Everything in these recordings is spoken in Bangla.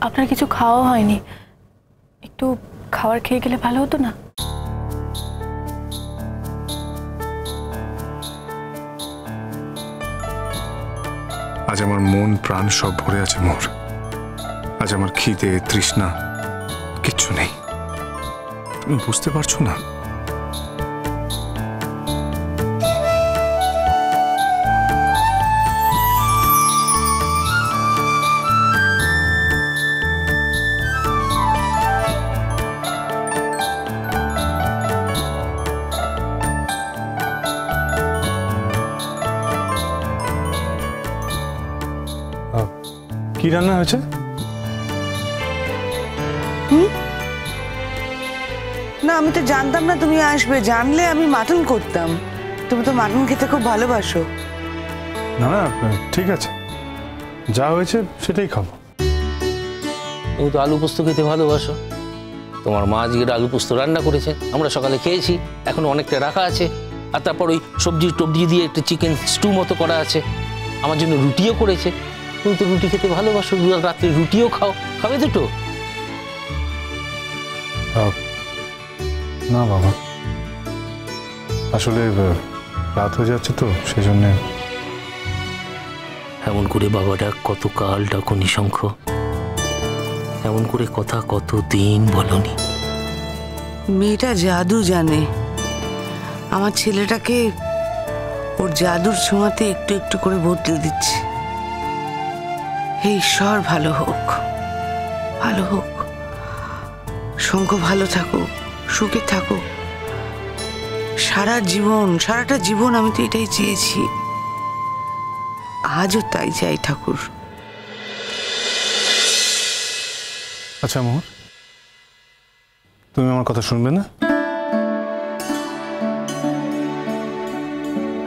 আপনার কিছু খাওয়া হয়নি, একটু খাবার খেয়ে গেলে ভালো হতো না? আজ আমার মন প্রাণ সব ভরে আছে মোর। আজ আমার খিদে তৃষ্ণা কিচ্ছু নেই। তুমি বুঝতে পারছো না? কি রান্না হয়েছে? না, আমি তো জানতাম না তুমি আসবে। জানলে আমি মাটন করতাম। তুমি তো মাটন খেতে খুব ভালোবাসো। না না, ঠিক আছে, যা হয়েছে সেটাই খাবো। তুমি তো আলু পোস্ত খেতে ভালোবাসো। তোমার মা আজকের আলু পোস্ত রান্না করেছে, আমরা সকালে খেয়েছি, এখনো অনেকটা রাখা আছে। আর তারপর ওই সবজি টবজি দিয়ে একটা চিকেন স্টু মতো করা আছে। আমার জন্য রুটিও করেছে। তুমি তো রুটি খেতে ভালোবাসো, রাত্রে রুটিও খাও, খাবে দুটো? না বাবা, আসলে রাত হয়ে যাচ্ছে তো সেই জন্য। এমন করে বাবাটা কত কাল ডাকো নিশঙ্খ, এমন করে কথা কত দিন বলনি। মেয়েটা জাদু জানে। আমার ছেলেটাকে ওর জাদুর ছোঁয়াতে একটু একটু করে বদলে দিচ্ছে। হে ঈশ্বর, ভালো হোক, ভালো হোক। শঙ্খ ভালো থাকুক, সুখে থাকুক। সারাটা জীবন আমি তো এটাই চেয়েছি। আজও তাই চাই ঠাকুর। আচ্ছা মোহর, তুমি আমার কথা শুনবে না?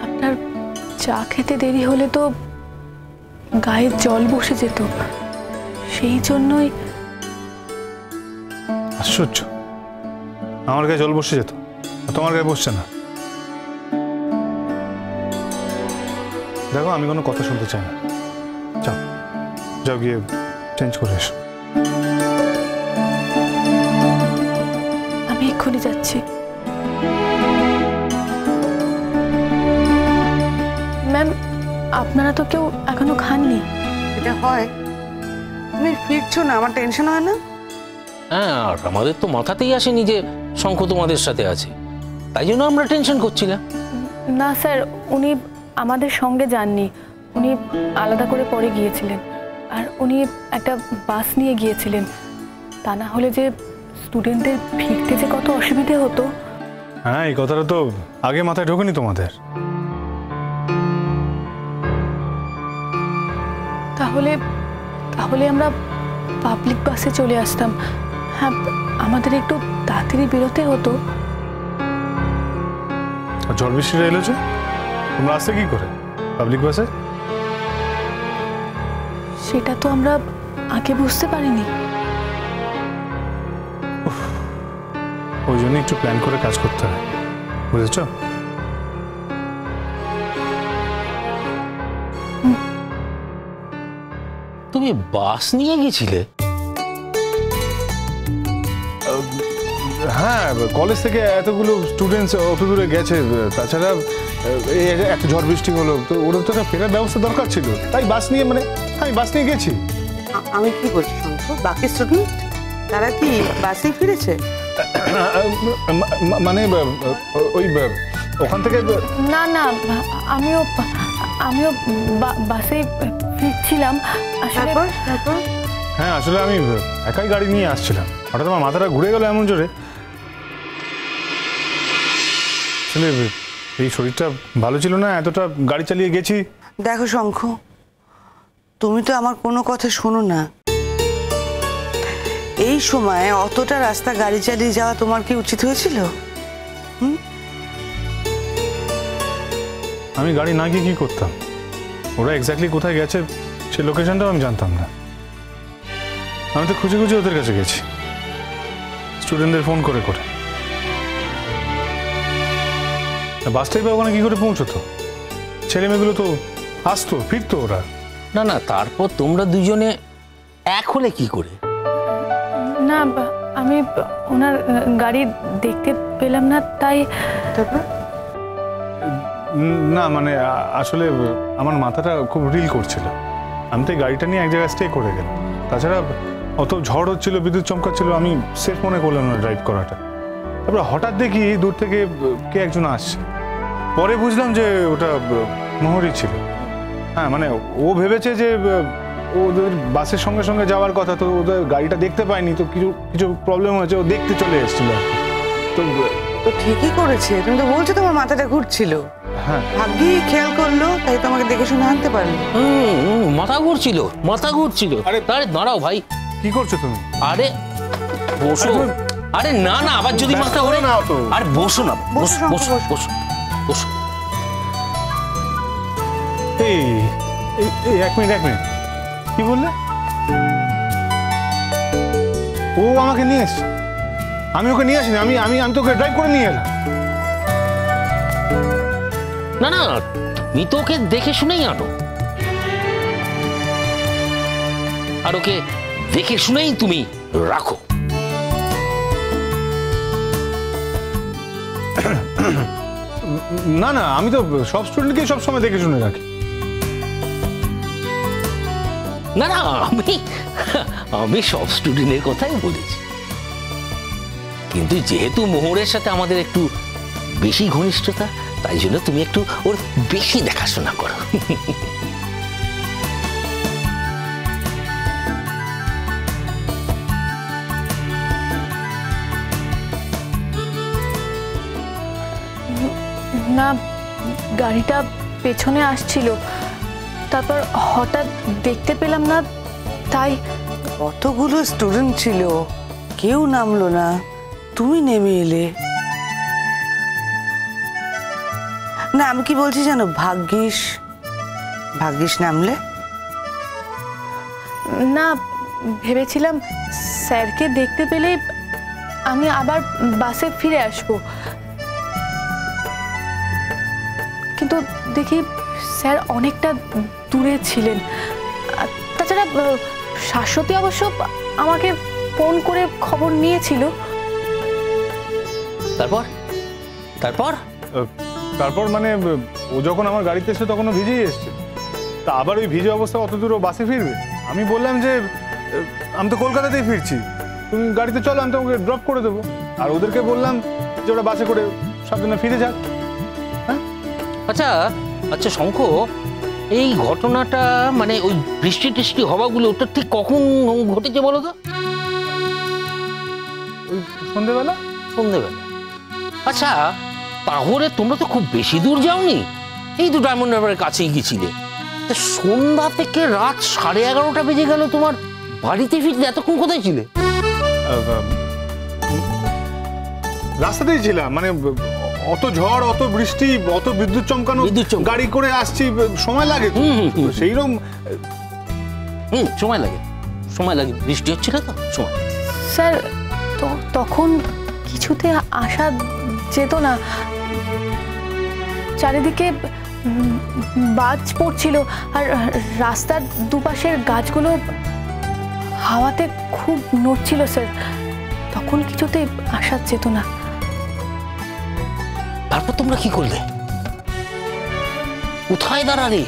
আপনার চা খেতে দেরি হলে তো গায়ে জল বসে যেত, সেই জন্যই। আশ্চর্য, আমার গায়ে জল বসে যেত, তোমার গায়ে বসছে না। দেখো, আমি কোনো কথা শুনতে চাই না। যাও যাও, গিয়ে চেঞ্জ করে এসো। আমি এক্ষুনি যাচ্ছি। ম্যাম, আপনারা তো কেউ এখনো খাননি। এটা হয়? তুমি ফিরছো না, আমার টেনশন হয় না? হ্যাঁ, আর আমাদের তো মাথাতেই আসেনি যে শঙ্খ তোমাদের সাথে আছে, তাই জন্য আমরা টেনশন করছিলাম। না স্যার, উনি আমাদের সঙ্গে যাননি, উনি আলাদা করে পরে গিয়েছিলেন। আর উনি একটা বাস নিয়ে গিয়েছিলেন, তা না হলে যে স্টুডেন্টদের ফিরতে যে কত অসুবিধে হতো। হ্যাঁ, এই কথাটা তো আগে মাথায় ঢোকেনি তোমাদের। তাহলে তাহলে আমরা পাবলিক বাসে চলে আসতাম। হ্যাঁ, আমাদের একটু তাড়াতাড়ি বেরোতে হতো। ঝড় বৃষ্টিটা এলো যে, তোমরা আসতে কি করে পাবলিক বাসে? সেটা তো আমরা আগে বুঝতে পারিনি। ওই জন্য একটু প্ল্যান করে কাজ করতে হয়, বুঝেছ? তুমি বাস নিয়ে গেছিলে? হ্যাঁ, কলেজ থেকে এতগুলো স্টুডেন্টস অত দূরে গেছে, তাছাড়া এত ঝড় বৃষ্টি হলো তো ওদের তো একটা ফেরার ব্যবস্থা দরকার ছিল, তাই বাস নিয়ে, মানে আমি বাস নিয়ে গেছি। আমি কি বলছি শঙ্খ, বাকি স্টুডেন্ট তারা কি বাসেই ফিরেছে? মানে ওই ওখান থেকে। না না, আমিও বাসে ফিরছিলাম আসলে। হ্যাঁ, আসলে আমি একাই গাড়ি নিয়ে আসছিলাম, হঠাৎ আমার মাথাটা ঘুরে গেল এমন জোরে। আসলে এই শরীরটা ভালো ছিল না, এতটা গাড়ি চালিয়ে গেছি। দেখো শঙ্খ, তুমি তো আমার কোনো কথা শোনো না। এই সময় অতটা রাস্তা গাড়ি চালিয়ে যাওয়া তোমার কি উচিত হয়েছিল? আমি গাড়ি না গিয়ে কি করতাম? ওরা এক্স্যাক্টলি কোথায় গেছে সে লোকেশনটাও আমি জানতাম না। আমি তো খুঁজে খুঁজে ওদের কাছে গেছি, স্টুডেন্টদের ফোন করে করে। বাসটাই বা ওখানে কি করে পৌঁছতো? ছেলে মেয়েগুলো তো আসতো, ফিরতো ওরা। না না, তারপর তোমরা দুজনে এক হলে কি করে? না আমি ওনার গাড়ি দেখতে পেলাম না, তাই। তারপর না মানে আসলে আমার মাথাটা খুব রিল করছিল, আমি তো এই গাড়িটা নিয়ে এক জায়গায় স্টে করে গেলাম। তাছাড়া অত ঝড় হচ্ছিল, বিদ্যুৎ চমকাচ্ছিল, আমি সেফ মনে করলাম না ড্রাইভ করাটা। তারপরে হঠাৎ দেখি দূর থেকে কে একজন আসছে, পরে বুঝলাম যে ওটা মোহরই ছিল। হ্যাঁ মানে ও ভেবেছে যে ওদের বাসের সঙ্গে সঙ্গে যাওয়ার কথা, তো ওদের গাড়িটা দেখতে পায়নি, তো কিছু কিছু প্রবলেম হয়েছে, ও দেখতে চলে এসেছিল। তো তো ঠিকই করেছে, তুমি তো বলছো তোমার মাথাটা ঘুরছিল। হ্যাঁ ভাগ্যি খেয়াল করলো, তাই তোমাকে দেখে শুনে আনতে পারলো। মাথা ঘুরছিল, মাথা ঘুরছিল। আরে দাঁড়াও ভাই, কি করছো তুমি? আরে বসো। আরে না না, আবার যদি মাথা ঘুরে না তো। আরে বসো না, বসো বসো বসো বসো। এই এক মিনিট কি বললে? ও আমাকে নিয়ে এসছে, আমি ওকে নিয়ে আসিনি, আমি আমি আমি তোকে ড্রাইভ করে নিয়ে এলাম। না না, তুমি তো ওকে দেখে শুনেই আনো, আর ওকে দেখে শুনেই তুমি রাখো। না না, আমি তো সব স্টুডেন্টকে সব সময় দেখে শুনে রাখি। না না, আমি সব স্টুডেন্টের কথাই বলেছি, কিন্তু যেহেতু মোহরের সাথে আমাদের একটু বেশি ঘনিষ্ঠতা, তাই জন্য তুমি একটু ওর বেশি দেখাশোনা করো। না, গাড়িটা পেছনে আসছিল, তারপর হঠাৎ দেখতে পেলাম না, তাই। কতগুলো স্টুডেন্ট ছিল, কেউ নামলো না, তুমি নেমে এলে। না আমি কি বলছি জানো, ভাগ্যিস নামলে। না, ভেবেছিলাম স্যারকে দেখতে পেলে আমি আবার বাসে ফিরে আসব, কিন্তু দেখি স্যার অনেকটা দূরে ছিলেন। তাছাড়া শাশ্বতী অবশ্য আমাকে ফোন করে খবর নিয়েছিল। তারপর তারপর তারপর মানে ও যখন আমার গাড়িতে এসে তখন ও ভিজেই এসছে, তা আবার ওই ভিজে অবস্থা অত দূর ও বাসে ফিরবে? আমি বললাম যে আমি তো কলকাতাতেই ফিরছি, তুমি গাড়িতে চলো, আমি তোমাকে ড্রপ করে দেবো। আর ওদেরকে বললাম যে ওরা বাসে করে সাবধানে ফিরে যাক। হ্যাঁ আচ্ছা আচ্ছা শঙ্খ, এই ঘটনাটা মানে ওই বৃষ্টি টিষ্টি হওয়াগুলো ওটা ঠিক কখন ঘটেছে বলো তো? ওই সন্ধেবেলা। সন্ধেবেলা? আচ্ছা তাহলে তোমরা তো খুব বেশি দূর যাওনি, এই তো ডায়মন্ড হারবারের কাছেই গেছিলে। সন্ধ্যা থেকে রাত 11:30 বেজে গেল তোমার বাড়িতে ফিরতে, এতক্ষণ কোথায় ছিলে? রাস্তাতেই ছিলাম, মানে অত ঝড়, অত বৃষ্টি, অত বিদ্যুৎ চমকানো, গাড়ি করে আসছি, সময় লাগে সেইরকম। সময় লাগে, বৃষ্টি হচ্ছিল তো সময়। স্যার তখন কিছুতে আসা যেত না, চারিদিকে বাজ পড়ছিল, আর রাস্তার দুপাশের গাছগুলো হাওয়াতে খুব নড়ছিল স্যার, তখন কিছুতে আসা যেত না। তারপর তোমরা কি করলে? কোথায় দাঁড়ালে?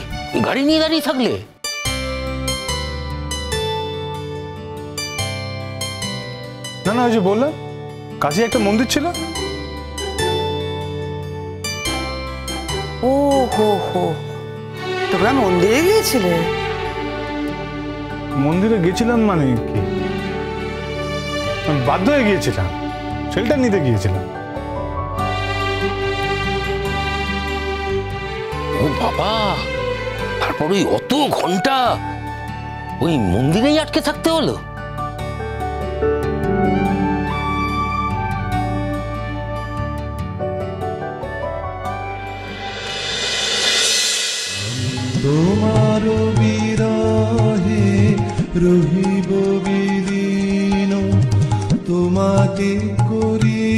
গাড়ি নিয়ে দাঁড়িয়ে থাকলে? না না, ওই যে বললাম কাছে একটা মন্দির ছিল। ও হো, তোমরা মন্দিরে গিয়েছিলে? মন্দিরে গেছিলাম মানে কি, আমি বাধ্য হয়ে গিয়েছিলাম, শেল্টার নিতে গিয়েছিলাম। ও বাবা, তারপর ওই অত ঘন্টা ওই মন্দিরেই আটকে থাকতে হলো? তোমার বিরহে রহিব বিলীন, তোমাকে করি